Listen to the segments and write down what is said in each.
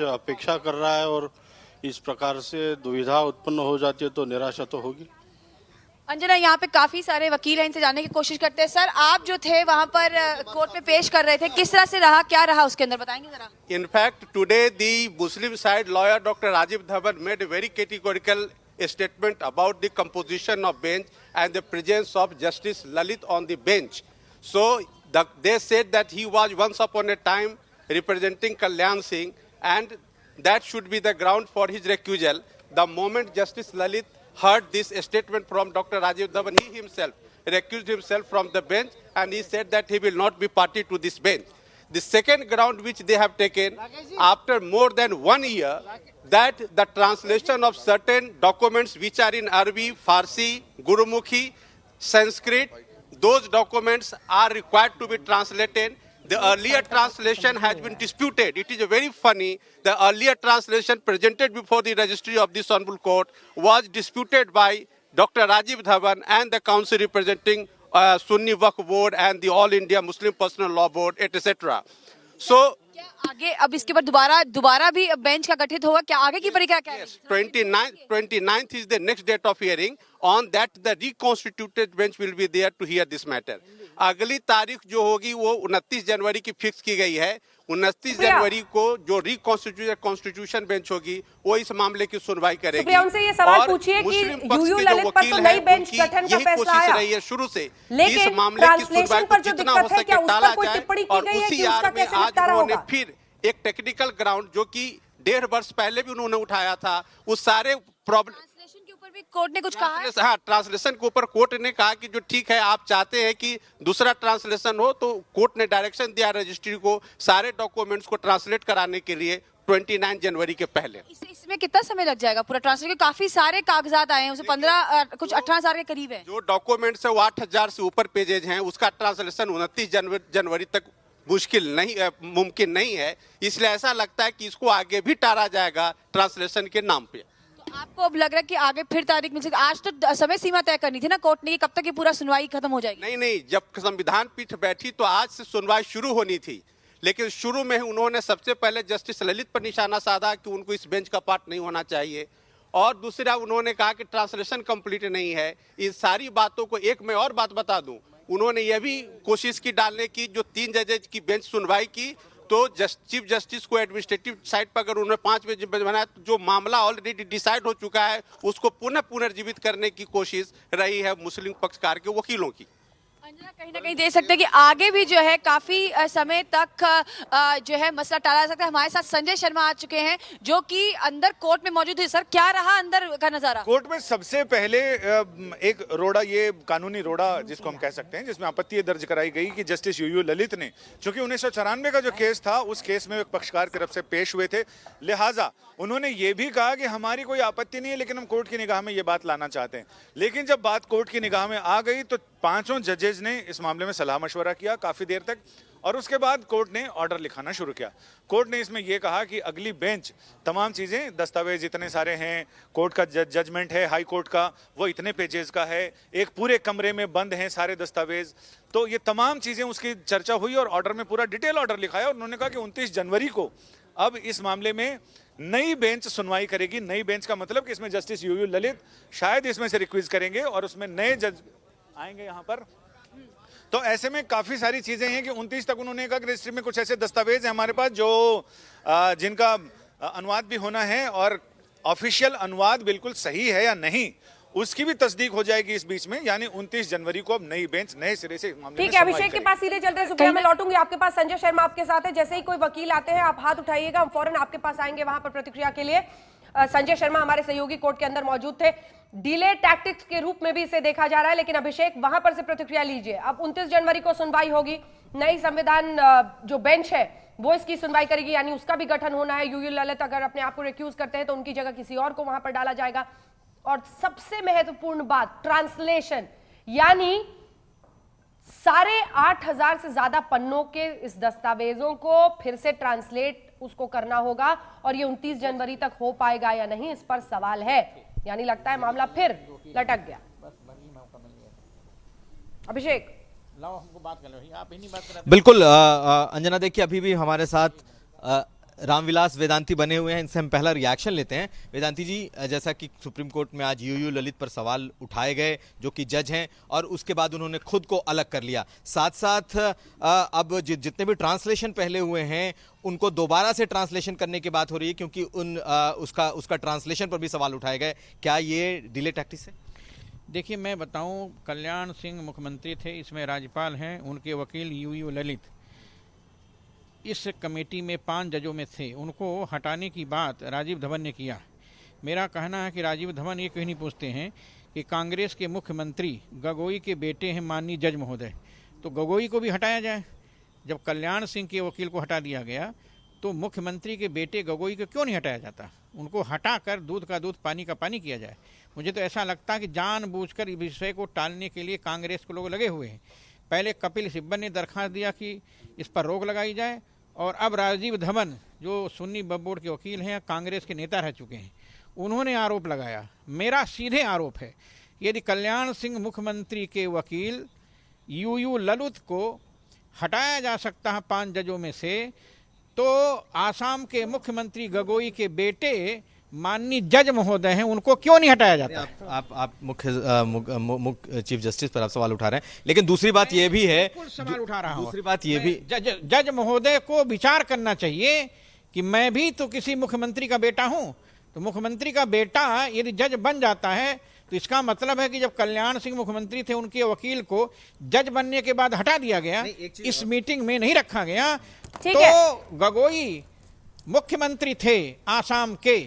अपेक्षा कर रहा है और इस प्रकार से दुविधा उत्पन्न हो जाती है तो निराशा तो होगी। अंजना, यहाँ पे काफी सारे वकील हैं, इनसे जानने की कोशिश करते हैं। सर, आप जो थे वहाँ पर कोर्ट में पेश कर रहे थे, किस तरह से रहा, क्या रहा उसके अंदर, बताएंगे जरा? In fact, today the Muslim side lawyer Dr. Rajiv Dhawan made a very categorical statement about the composition of bench and the presence of Justice Lalit on the bench. So they said that he was once upon a time representing Kalyan Singh, and that should be the ground for his recusal. The moment Justice Lalit heard this statement from Dr. Rajiv Dhawan, he himself recused himself from the bench, and he said that he will not be party to this bench. The second ground which they have taken after more than 1 year, that the translation of certain documents which are in Arabic, Farsi, Gurumukhi, Sanskrit, those documents are required to be translated. The earlier translation has been disputed. It is very funny. The earlier translation presented before the registry of this honorable court was disputed by Dr. Rajiv Dhawan and the council representing Sunni Waqf Board and the All India Muslim Personal Law Board, etc. So, क्या आगे अब इसके बाद दोबारा भी bench का गठित होगा? क्या आगे की प्रक्रिया क्या है? yes, 29th is the next date of hearing. On that, the reconstituted bench will be there to hear this matter. अगली तारीख जो होगी वो 29 जनवरी की फिक्स की गई है। 29 जनवरी को जो रिकॉन्स्टिट्यूटेड कॉन्स्टिट्यूशन बेंच होगी वो इस मामले की सुनवाई करेगी। सुप्रिया, उनसे ये सवाल पूछिए कि यूयू ललित पर तो नई बेंच गठन का फैसला आया, रही है शुरू से लेकिन इस मामले की सुनवाई को जितना हो सके टाला जाए, और उसी आड़ में आज उन्होंने फिर एक टेक्निकल ग्राउंड जो कि 1.5 वर्ष पहले भी उन्होंने उठाया था, उस सारे प्रॉब्लम ट्रांसलेशन के ऊपर भी कोर्ट ने कुछ कहा है? हाँ, ट्रांसलेशन के ऊपर कोर्ट ने कहा कि जो ठीक है, आप चाहते हैं कि दूसरा ट्रांसलेशन हो, तो कोर्ट ने डायरेक्शन दिया रजिस्ट्री को सारे डॉक्यूमेंट्स को ट्रांसलेट कराने के लिए 29 जनवरी के पहले। इसमें कितना समय लग जाएगा पूरा ट्रांसलेट? काफी सारे कागजात आए हैं, उसे 15 कुछ 18,000 के करीब है। जो डॉक्यूमेंट्स है वो 8,000 से ऊपर पेजेज हैं, उसका ट्रांसलेशन 29 जनवरी तक मुमकिन नहीं है। इसलिए ऐसा लगता है कि इसको आगे भी टाला जाएगा ट्रांसलेशन के नाम पे। तो आपको अब लग रहा है कि आगे फिर तारीख मिल सकती? आज तो समय सीमा तय करनी थी ना कोर्ट ने, कब तक ये पूरा सुनवाई खत्म हो जाएगी? नहीं, जब संविधान पीठ बैठी तो आज से सुनवाई शुरू होनी थी, लेकिन शुरू में उन्होंने सबसे पहले जस्टिस ललित पर निशाना साधा कि उनको इस बेंच का पार्ट नहीं होना चाहिए, और दूसरा उन्होंने कहा कि ट्रांसलेशन कंप्लीट नहीं है। इन सारी बातों को एक मैं और बात बता दूं, उन्होंने यह भी कोशिश की डालने की, जो 3 जजेज की बेंच सुनवाई की, तो चीफ जस्टिस को एडमिनिस्ट्रेटिव साइड पर अगर उन्होंने 5 जज बनाया, तो जो मामला ऑलरेडी डिसाइड हो चुका है उसको पुनर्जीवित करने की कोशिश रही है मुस्लिम पक्षकार के वकीलों की। अंजना, कहीं ना कहीं देख सकते हैं कि आगे भी जो है काफी समय तक जो है मसला टाला जा सकता है। हमारे साथ संजय शर्मा आ चुके हैं जो कि अंदर कोर्ट में मौजूद है। सर, क्या रहा अंदर का नजारा? कोर्ट में सबसे पहले एक रोड़ा, ये कानूनी रोड़ा जिसको हम कह सकते हैं, जिसमें आपत्ति दर्ज कराई गई कि जस्टिस यूयू ललित ने, चूंकि 1994 का जो केस था उस केस में एक पक्षकार की तरफ से पेश हुए थे, लिहाजा उन्होंने ये भी कहा कि हमारी कोई आपत्ति नहीं है, लेकिन हम कोर्ट की निगाह में ये बात लाना चाहते हैं। लेकिन जब बात कोर्ट की निगाह में आ गई तो 5 जजेज ने इस मामले में सलाह मशवरा किया काफी देर तक, और उसके बाद कोर्ट ने ऑर्डर लिखाना शुरू किया। कोर्ट ने इसमें यह कहा कि अगली बेंच तमाम चीजें, दस्तावेज इतने सारे हैं, कोर्ट का जजमेंट है हाई कोर्ट का, वो इतने पेजेस का है, एक पूरे कमरे में बंद हैं सारे दस्तावेज, तो ये तमाम चीजें उसकी चर्चा हुई और ऑर्डर में पूरा डिटेल ऑर्डर लिखाया। और उन्होंने कहा कि 29 जनवरी को अब इस मामले में नई बेंच सुनवाई करेगी। नई बेंच का मतलब कि इसमें जस्टिस यूयू ललित शायद इसमें से रिक्वेस्ट करेंगे और उसमें नए जज आएंगे यहाँ पर। तो ऐसे में काफी सारी चीजें हैं कि 29 तक उन्होंने कहा कि रजिस्ट्री में कुछ ऐसे दस्तावेज हैं हमारे पास जो जिनका अनुवाद भी होना है, और ऑफिशियल अनुवाद बिल्कुल सही है या नहीं उसकी भी तस्दीक हो जाएगी इस बीच में। यानी 29 जनवरी को अब नई बेंच नए सिरे से मामले में। ठीक है, अभिषेक के पास सीधे चलते हैं। सुप्रिया, मैं लौटूंगी आपके पास। संजय शर्मा आपके साथ है। जैसे ही कोई वकील आते हैं आप हाथ उठाइएगा, हम फौरन आपके पास आएंगे वहां पर प्रतिक्रिया के लिए। संजय शर्मा हमारे सहयोगी कोर्ट के अंदर मौजूद थे। डिले टैक्टिक्स के रूप में भी इसे देखा जा रहा है, लेकिन अभिषेक वहां पर से प्रतिक्रिया लीजिए। अब 29 जनवरी को सुनवाई होगी, नई संविधान जो बेंच है वो इसकी सुनवाई करेगी, यानी उसका भी गठन होना है। यूयू ललित अगर अपने आप को रिक्यूज करते हैं तो उनकी जगह किसी और को वहां पर डाला जाएगा। और सबसे महत्वपूर्ण बात, ट्रांसलेशन, यानी 8,500 से ज्यादा पन्नों के इस दस्तावेजों को फिर से ट्रांसलेट उसको करना होगा, और ये 29 जनवरी तक हो पाएगा या नहीं, इस पर सवाल है। यानी लगता है मामला फिर लटक गया। अभिषेक, बिल्कुल अंजना, देखिए अभी भी हमारे साथ रामविलास वेदांती बने हुए हैं, इनसे हम पहला रिएक्शन लेते हैं। वेदांती जी, जैसा कि सुप्रीम कोर्ट में आज यूयू ललित पर सवाल उठाए गए, जो कि जज हैं, और उसके बाद उन्होंने खुद को अलग कर लिया, साथ साथ अब जितने भी ट्रांसलेशन पहले हुए हैं उनको दोबारा से ट्रांसलेशन करने की बात हो रही है, क्योंकि उसका ट्रांसलेशन पर भी सवाल उठाए गए। क्या ये डिले टैक्टिक्स है? देखिए, मैं बताऊं, कल्याण सिंह मुख्यमंत्री थे, इसमें राज्यपाल हैं, उनके वकील यूयू ललित इस कमेटी में 5 जजों में थे। उनको हटाने की बात राजीव धवन ने किया। मेरा कहना है कि राजीव धवन ये क्यों नहीं पूछते हैं कि कांग्रेस के मुख्यमंत्री गगोई के बेटे हैं माननीय जज महोदय, तो गगोई को भी हटाया जाए। जब कल्याण सिंह के वकील को हटा दिया गया तो मुख्यमंत्री के बेटे गगोई को क्यों नहीं हटाया जाता? उनको हटाकर दूध का दूध पानी का पानी किया जाए। मुझे तो ऐसा लगता है कि जानबूझकर इस विषय को टालने के लिए कांग्रेस के लोग लगे हुए हैं। पहले कपिल सिब्बल ने दरखास्त दिया कि इस पर रोक लगाई जाए, और अब राजीव धवन जो सुन्नी वक्फ बोर्ड के वकील हैं, कांग्रेस के नेता रह चुके हैं, उन्होंने आरोप लगाया। मेरा सीधे आरोप है, यदि कल्याण सिंह मुख्यमंत्री के वकील यूयू ललित को हटाया जा सकता है 5 जजों में से, तो आसाम के मुख्यमंत्री गगोई के बेटे माननीय जज महोदय हैं, उनको क्यों नहीं हटाया जाता? आप मुख्य चीफ जस्टिस पर आप सवाल उठा रहे हैं, लेकिन दूसरी बात ये भी है, सवाल उठा रहा हूं, दूसरी बात ये भी, जज महोदय को विचार करना चाहिए कि मैं भी तो किसी मुख्यमंत्री का बेटा हूं। तो मुख्यमंत्री का बेटा यदि जज बन जाता है तो इसका मतलब है कि जब कल्याण सिंह मुख्यमंत्री थे, उनके वकील को जज बनने के बाद हटा दिया गया, इस मीटिंग में नहीं रखा गया, तो गगोई मुख्यमंत्री थे आसाम के।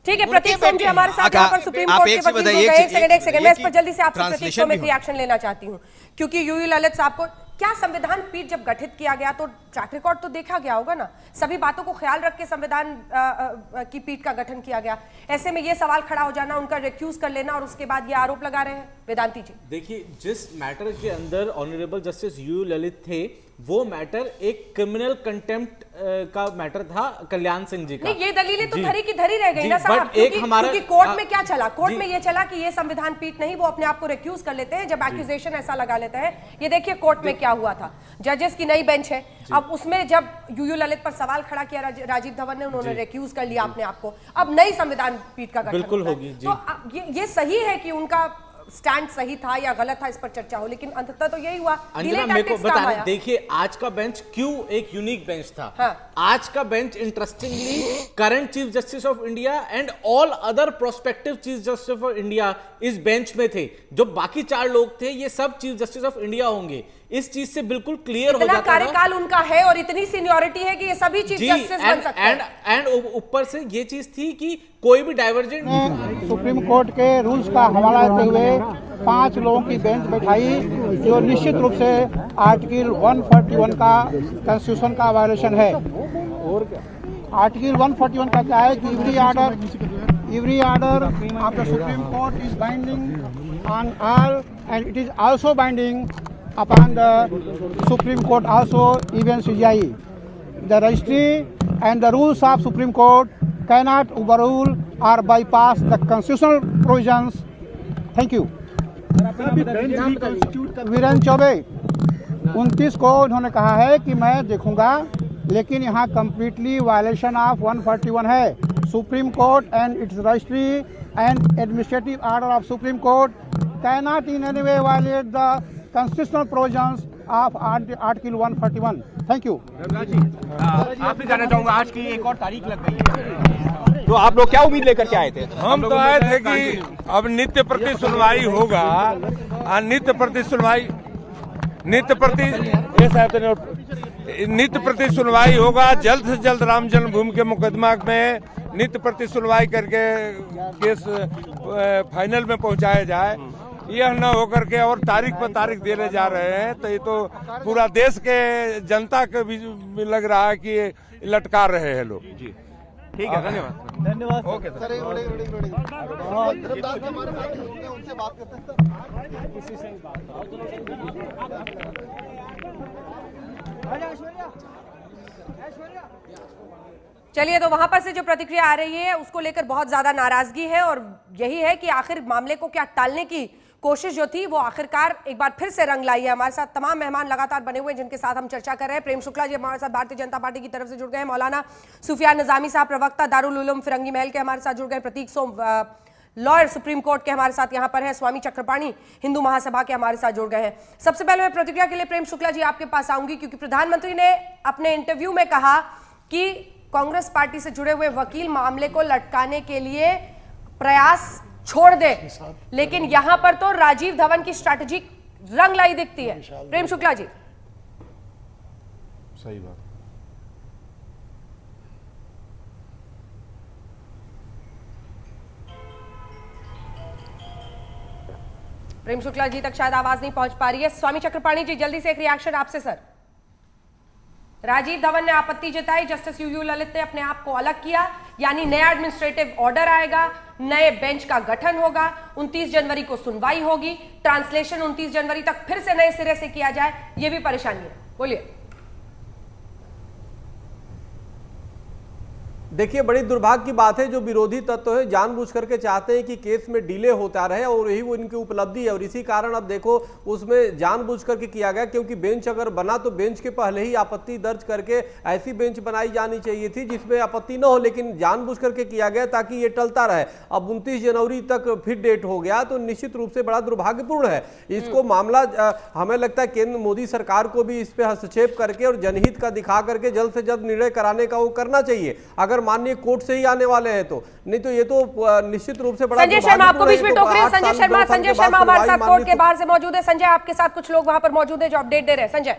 ठीक है, प्रतीक सोम जी हमारे साथ यहाँ पर सुप्रीम कोर्ट के वकील हो गए। एक सेकंड मैं इस पर जल्दी से आपसे प्रतीक सोम एक रिएक्शन लेना चाहती हूँ, क्योंकि यूयू ललित साहब को क्या संविधान पीठ जब गठित किया गया तो ट्रैक रिकॉर्ड तो देखा गया होगा ना, सभी बातों को ख्याल रख के संविधान की पीठ का गठन किया गया। ऐसे में ये सवाल खड़ा हो जाना, उनका रिक्यूज कर लेना और उसके बाद ये आरोप लगा रहे हैं वेदांती जी। देखिए, जिस मैटर के अंदर ऑनरेबल जस्टिस यूयू ललित थे, वो मैटर एक क्रिमिनल कंटेम्प्ट का मैटर था कल्याण सिंह जी का। नहीं, ये दलीलें तो धरी की धरी रह गई ना साहब, क्योंकि कोर्ट में क्या चला, कोर्ट में ये चला कि ये संविधान पीठ नहीं, वो अपने आप को रिक्यूज कर लेते हैं जब एक्यूजेशन ऐसा लगा लेते हैं। ये देखिए कोर्ट में क्या हुआ था, जजेस की नई बेंच है, अब उसमें जब यूयू ललित पर सवाल खड़ा किया राजीव धवन ने, उन्होंने रिक्यूज कर लिया अपने आप को, अब नई संविधान पीठ का गठन बिल्कुल होगी। तो ये सही है कि उनका स्टैंड सही था या गलत था, इस पर चर्चा हो, लेकिन अंततः तो यही हुआ। अंजना, मेरे को बताना, देखिए आज का बेंच क्यों एक यूनिक बेंच था। हाँ। आज का bench interestingly current chief justice of India and all other prospective chief justice of India इस बेंच में थे। जो बाकी 4 लोग थे, ये सब चीफ जस्टिस ऑफ इंडिया होंगे। इस चीज से बिल्कुल क्लियर हो जाता है, कार्यकाल उनका है और इतनी सीनियरिटी है कि ये सभी चीफ जस्टिस बन सकते हैं। एंड ऊपर से ये चीज थी कि कोई भी डाइवर्जेंट। सुप्रीम कोर्ट के रूल्स का हवाला देते हुए 5 लोगों की बेंच बैठाई, जो निश्चित रूप से आर्टिकल 141 का कॉन्स्टिट्यूशन का वायलेशन है। आर्टिकल 141 का क्या है कि every order of the Supreme Court is binding on all, and it is also binding upon the Supreme Court also, even CJI. The registry and the rules of Supreme Court cannot overrule or bypass the constitutional provisions. Thank you. Virendra Choubey 29 को उन्होंने कहा है कि मैं देखूंगा, लेकिन यहाँ completely violation of 141 है। Supreme court and it's registry and administrative order of supreme court cannot in any way violate the constitutional provisions of article 141। Thank you. आपसे जानना चाहूंगा, आज की एक और तारीख लग गई है, तो आप लोग क्या उम्मीद लेकर के आए थे? हम तो आए थे कि अब नित्य प्रति सुनवाई होगा, नित्य प्रति सुनवाई होगा। जल्द से जल्द राम जन्मभूमि के मुकदमा में नित्य प्रति सुनवाई करके केस फाइनल में पहुंचाया जाए। यह न होकर के और तारीख पर तारीख देने जा रहे हैं, तो ये तो पूरा देश के जनता को भी लग रहा है कि लटका रहे हैं लोग। जी ठीक है, धन्यवाद। Okay sir. चलिए, तो वहां पर से जो प्रतिक्रिया आ रही है उसको लेकर बहुत ज्यादा नाराजगी है, और यही है कि आखिर मामले को क्या टालने की कोशिश जो थी वो आखिरकार एक बार फिर से रंग लाई है। हमारे साथ तमाम मेहमान लगातार बने हुए हैं जिनके साथ हम चर्चा कर रहे हैं। प्रेम शुक्ला जी हमारे साथ भारतीय जनता पार्टी की तरफ से जुड़ गए हैं, मौलाना सुफियान निजामी साहब प्रवक्ता दारुल उलूम फिरंगी महल के हमारे साथ जुड़ गए, प्रतीक सोम लॉयर सुप्रीम कोर्ट के हमारे साथ यहां पर है, स्वामी चक्रपाणी हिंदू महासभा के हमारे साथ जुड़ गए हैं। सबसे पहले मैं प्रतिक्रिया के लिए प्रेम शुक्ला जी आपके पास आऊंगी, क्योंकि प्रधानमंत्री ने अपने इंटरव्यू में कहा कि कांग्रेस पार्टी से जुड़े हुए वकील मामले को लटकाने के लिए प्रयास छोड़ दे, लेकिन यहां पर तो राजीव धवन की स्ट्रैटेजी रंग लाई दिखती है। प्रेम शुक्ला जी। सही बात। प्रेम शुक्ला जी तक शायद आवाज नहीं पहुंच पा रही है। स्वामी चक्रपाणी जी जल्दी से एक रिएक्शन आपसे सर। राजीव धवन ने आपत्ति जताई, जस्टिस यूयू ललित ने अपने आप को अलग किया, यानी नया एडमिनिस्ट्रेटिव ऑर्डर आएगा, नए बेंच का गठन होगा, 29 जनवरी को सुनवाई होगी, ट्रांसलेशन 29 जनवरी तक फिर से नए सिरे से किया जाए, यह भी परेशानी है। बोलिए। देखिए, बड़ी दुर्भाग्य की बात है जो विरोधी तत्व है जानबूझ करके चाहते हैं कि केस में डिले होता रहे, और यही वो इनकी उपलब्धि है। और इसी कारण अब देखो उसमें जानबूझ करके किया गया, क्योंकि बेंच अगर बना तो बेंच के पहले ही आपत्ति दर्ज करके ऐसी बेंच बनाई जानी चाहिए थी जिसमें आपत्ति न हो, लेकिन जानबूझ करके किया गया ताकि ये टलता रहे। अब 29 जनवरी तक फिर डेट हो गया, तो निश्चित रूप से बड़ा दुर्भाग्यपूर्ण है। इसको मामला हमें लगता है केंद्र मोदी सरकार को भी इस पे हस्तक्षेप करके और जनहित का दिखा करके जल्द से जल्द निर्णय कराने का वो करना चाहिए, अगर माननीय कोर्ट से ही आने वाले हैं तो। नहीं तो ये तो निश्चित रूप से बड़ा। संजय शर्मा आपको बीच में टोक रहे हैं। संजय शर्मा हमारे साथ कोर्ट के बाहर से मौजूद है। संजय, आपके साथ कुछ लोग वहां पर मौजूद हैं जो अपडेट दे रहे हैं। संजय।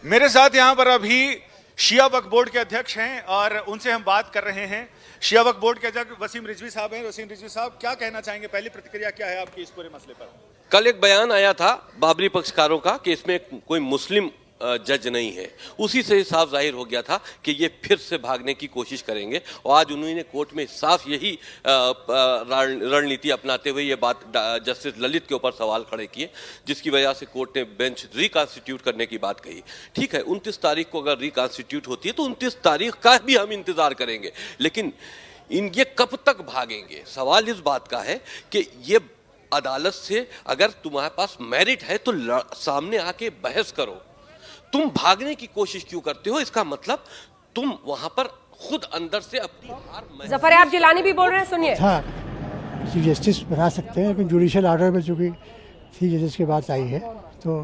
मेरे साथ यहां पर अभी शिया वक्फ बोर्ड के अध्यक्ष हैं और उनसे हम बात कर रहे हैं। शिया वक्फ बोर्ड के अध्यक्ष वसीम रिजवी साहब हैं। वसीम रिजवी साहब, क्या कहना चाहेंगे, पहली प्रतिक्रिया क्या है आपकी इस पूरे मसले पर? कल एक बयान आया था बाबरी पक्षकारों का कि इसमें कोई मुस्लिम जज नहीं है, उसी से साफ जाहिर हो गया था कि ये फिर से भागने की कोशिश करेंगे, और आज उन्होंने कोर्ट में साफ यही रणनीति अपनाते हुए ये बात जस्टिस ललित के ऊपर सवाल खड़े किए, जिसकी वजह से कोर्ट ने बेंच रिकॉन्स्टिट्यूट करने की बात कही। ठीक है, 29 तारीख को अगर रिकॉन्स्टिट्यूट होती है तो 29 तारीख का भी हम इंतजार करेंगे, लेकिन ये कब तक भागेंगे? सवाल इस बात का है कि ये अदालत से अगर तुम्हारे पास मेरिट है तो सामने आके बहस करो, तुम भागने की कोशिश क्यों करते हो? इसका मतलब तुम वहां पर खुद अंदर से अपनी हार। जफर आप जिलानी भी बोल रहे हैं, सुनिए। चीफ जस्टिस बना सकते हैं, लेकिन जुडिशियल ऑर्डर में चूंकि चीफ जस्टिस की बात आई है तो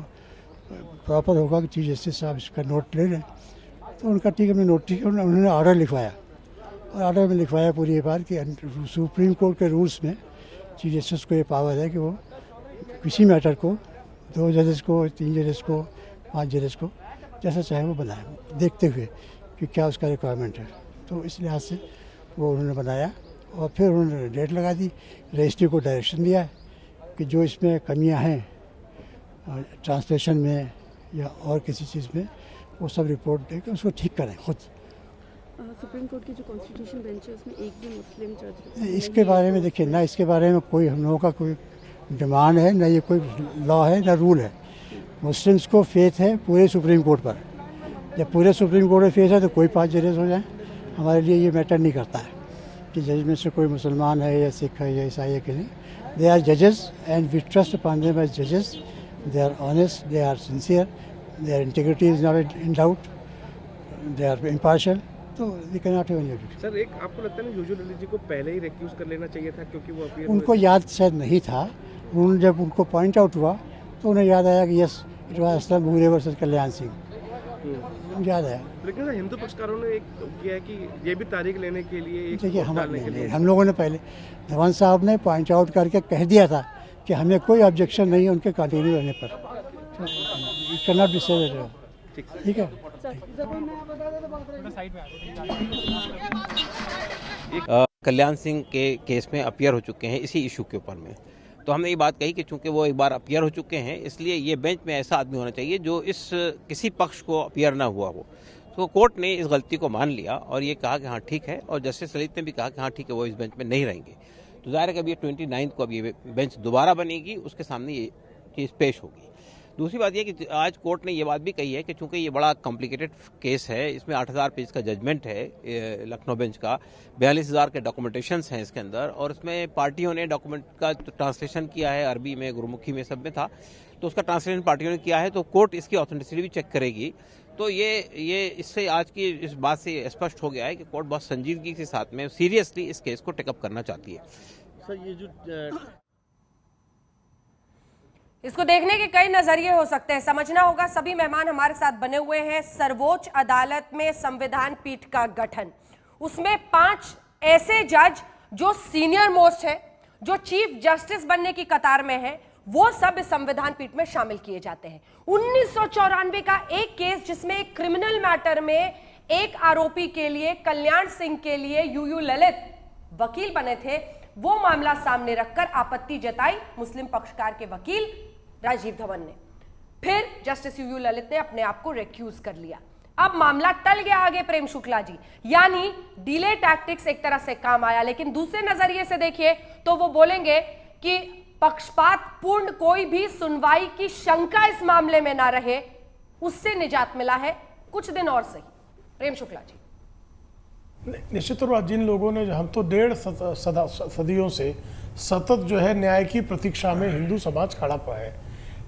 प्रॉपर होगा कि चीफ जस्टिस साहब इसका नोट ले लें। तो उनका ठीक है, नोट ठीक है, उन्होंने ऑर्डर लिखवाया, और ऑर्डर में लिखवाया पूरी ये बात कि सुप्रीम कोर्ट के रूल्स में चीफ जस्टिस को ये पावर है कि वो किसी मैटर को 2 जजेस को, 3 जजेस को, 5 जजेस को जैसा चाहे वो बनाए, देखते हुए कि क्या उसका रिक्वायरमेंट है। तो इस लिहाज से वो उन्होंने बनाया, और फिर उन्होंने डेट लगा दी, रजिस्ट्री को डायरेक्शन दिया है कि जो इसमें कमियां हैं ट्रांसलेशन में या और किसी चीज़ में, वो सब रिपोर्ट देकर उसको ठीक करें खुद। सुप्रीम कोर्ट की जो कॉन्स्टिट्यूशन बेंच है उसमें एक भी मुस्लिम जज इसके बारे में देखिए ना, इसके बारे में कोई हम लोगों का कोई डिमांड है ना, ये कोई लॉ है ना रूल है। मुस्लिम्स को फेथ है पूरे सुप्रीम कोर्ट पर, जब पूरे सुप्रीम कोर्ट में फेथ है तो कोई 5 जजेस हो जाए, हमारे लिए ये मैटर नहीं करता है कि जज में से कोई मुसलमान है या सिख है या ईसाई है कि नहीं। दे आर जजेस and we trust upon them as जजेस, they are honest, they are sincere, there integrity is not in doubt, they are impartial, तो we can not have any objection. Sir, एक आपको लगता है ना यूयू ललित जी को पहले ही रिक्यूज कर लेना चाहिए था, क्योंकि वो अपील उनको याद शायद नहीं था। उन्होंने जब उनको पॉइंट आउट हुआ तो उन्हें याद आया कि यस इट वाज असलम भूरे वर्सेस कल्याण सिंह, याद आया। लेकिन हिंदू पक्षकारों ने एक किया है कि ये भी तारीख लेने के लिए एक देखिए हम लोगों ने पहले धवन साहब ने पॉइंट आउट करके कह दिया था कि हमें कोई ऑब्जेक्शन नहीं है उनके कंटिन्यू रहने पर, कैन नॉट बी सेड। ठीक है। कल्याण सिंह के केस में अपीयर हो चुके हैं इसी इशू के ऊपर में, तो हमने ये बात कही कि चूंकि वो एक बार अपीयर हो चुके हैं, इसलिए ये बेंच में ऐसा आदमी होना चाहिए जो इस किसी पक्ष को अपीयर ना हुआ हो। तो कोर्ट ने इस गलती को मान लिया और ये कहा कि हाँ ठीक है, और जस्टिस ललित ने भी कहा कि हाँ ठीक है, वो इस बेंच में नहीं रहेंगे। तो जाहिर है कि अभी 29 को अब ये बेंच दोबारा बनेगी, उसके सामने ये चीज़ पेश होगी। दूसरी बात यह कि आज कोर्ट ने ये बात भी कही है कि चूंकि ये बड़ा कॉम्प्लिकेटेड केस है, इसमें 8000 पेज का जजमेंट है लखनऊ बेंच का, 42,000 के डॉक्यूमेंटेशंस हैं इसके अंदर, और इसमें पार्टियों ने डॉक्यूमेंट का ट्रांसलेशन किया है, अरबी में, गुरुमुखी में, सब में था, तो उसका ट्रांसलेशन पार्टियों ने किया है, तो कोर्ट इसकी ऑथेंटिसिटी भी चेक करेगी। तो ये इससे आज की इस बात से स्पष्ट हो गया है कि कोर्ट बहुत संजीदगी के साथ में सीरियसली इस केस को टेकअप करना चाहती है। सर, ये जो इसको देखने के कई नजरिए हो सकते हैं, समझना होगा। सभी मेहमान हमारे साथ बने हुए हैं। सर्वोच्च अदालत में संविधान पीठ का गठन, उसमें 5 ऐसे जज जो सीनियर मोस्ट है, जो चीफ जस्टिस बनने की कतार में है, वो सब इस संविधान पीठ में शामिल किए जाते हैं। 1994 का एक केस जिसमें एक क्रिमिनल मैटर में एक आरोपी के लिए, कल्याण सिंह के लिए यूयू ललित वकील बने थे, वो मामला सामने रखकर आपत्ति जताई मुस्लिम पक्षकार के वकील राजीव धवन ने। फिर जस्टिस यूयू ललित ने अपने आप को रिक्यूज कर लिया। अब मामला टल गया आगे प्रेम शुक्ला जी, यानी डिले टैक्टिक्स एक तरह से काम आया। लेकिन दूसरे नजरिए से देखिए तो वो बोलेंगे कि पक्षपात पूर्ण कोई भी सुनवाई की शंका इस मामले में ना रहे, उससे निजात मिला है। कुछ दिन और सही। प्रेम शुक्ला जी। निश्चित तौर पर जिन लोगों ने, हम तो 1.5 सदियों से सतत जो है न्याय की प्रतीक्षा में हिंदू समाज खड़ा हुआ है,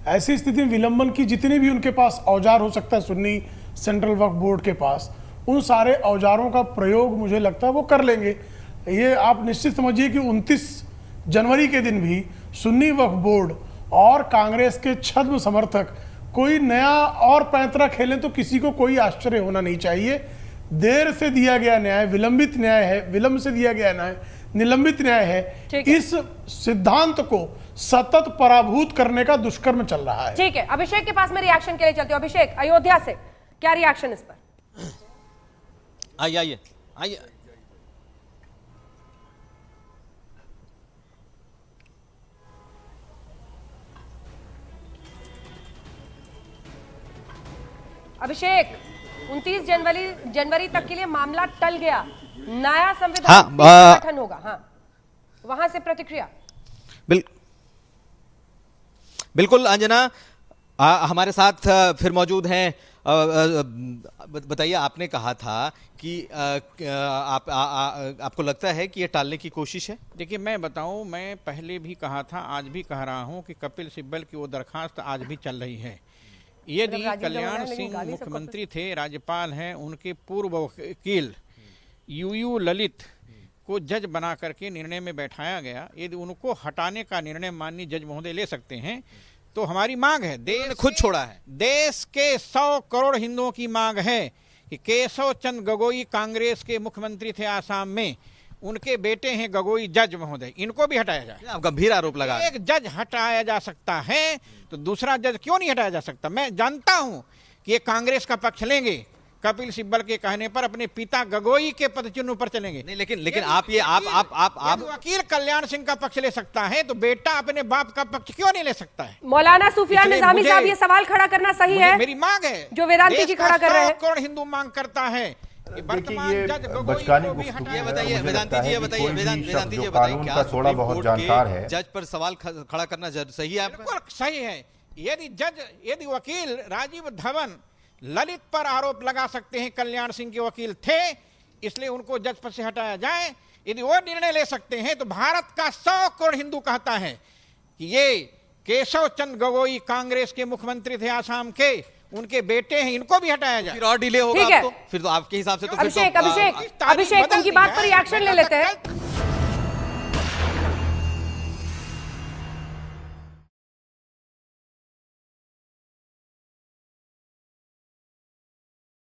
ऐसी स्थिति में विलंबन की जितने भी उनके पास औजार हो सकता है सुन्नी सेंट्रल वक्फ बोर्ड के पास, उन सारे औजारों का प्रयोग मुझे लगता है वो कर लेंगे। ये आप निश्चित समझिए कि 29 जनवरी के दिन भी सुन्नी वक्फ बोर्ड और कांग्रेस के छद्म समर्थक कोई नया और पैंतरा खेलें तो किसी को कोई आश्चर्य होना नहीं चाहिए। देर से दिया गया न्याय विलंबित न्याय है, विलंब से दिया गया न्याय निलंबित न्याय है। इस सिद्धांत को सतत पराभूत करने का दुष्कर्म चल रहा है। ठीक है, अभिषेक के पास में रिएक्शन के लिए चलते हो। अभिषेक, अयोध्या से क्या रिएक्शन इस पर? आइए। अभिषेक, 29 जनवरी तक के लिए मामला टल गया, नया संविधान गठन होगा। हाँ, वहां से प्रतिक्रिया। बिल्कुल अंजना हमारे साथ फिर मौजूद हैं। बताइए, आपने कहा था कि आपको लगता है कि ये टालने की कोशिश है? देखिए, मैं बताऊं, मैं पहले भी कहा था, आज भी कह रहा हूं कि कपिल सिब्बल की वो दरखास्त आज भी चल रही है। यदि कल्याण सिंह मुख्यमंत्री थे, राज्यपाल हैं, उनके पूर्व वकील यूयू ललित को जज बना करके निर्णय में बैठाया गया, यदि उनको हटाने का निर्णय माननीय जज महोदय ले सकते हैं तो हमारी मांग है, देश खुद छोड़ा है, देश के 100 करोड़ हिंदुओं की मांग है कि केशव चंद्र गगोई कांग्रेस के मुख्यमंत्री थे आसाम में, उनके बेटे हैं गगोई जज महोदय, इनको भी हटाया जाए। आप गंभीर आरोप लगा। एक जज हटाया जा सकता है तो दूसरा जज क्यों नहीं हटाया जा सकता? मैं जानता हूं कि ये कांग्रेस का पक्ष लेंगे, कपिल सिब्बल के कहने पर अपने पिता गगोई के पदचिन्ह पर चलेंगे। नहीं, लेकिन आप वकील कल्याण सिंह का पक्ष ले सकता है तो बेटा अपने बाप का पक्ष क्यों नहीं ले सकता है? मौलाना सुफियान निजामी साहब, ये सवाल खड़ा करना सही है? मेरी मांग है जो वेदांती जी खड़ा कर रहे हैं। कौन हिंदू मांग करता है? देखिए, ये बचकानी गुफ्तगू है। बताइए वेदांती जी, बताइए क्या थोड़ा बहुत जानकार है, जज पर सवाल खड़ा करना सही है? बिल्कुल सही है। यदि वकील राजीव धवन ललित पर आरोप लगा सकते हैं, कल्याण सिंह के वकील थे इसलिए उनको जज पद से हटाया जाए, यदि वो निर्णय ले सकते हैं तो भारत का 100 करोड़ हिंदू कहता है कि ये केशव चंद्र गगोई कांग्रेस के मुख्यमंत्री थे आसाम के, उनके बेटे हैं, इनको भी हटाया जाए। फिर और डिले होगा, फिर तो आपके हिसाब से तो अभिषेक उनकी बात पर रिएक्शन ले लेते हैं।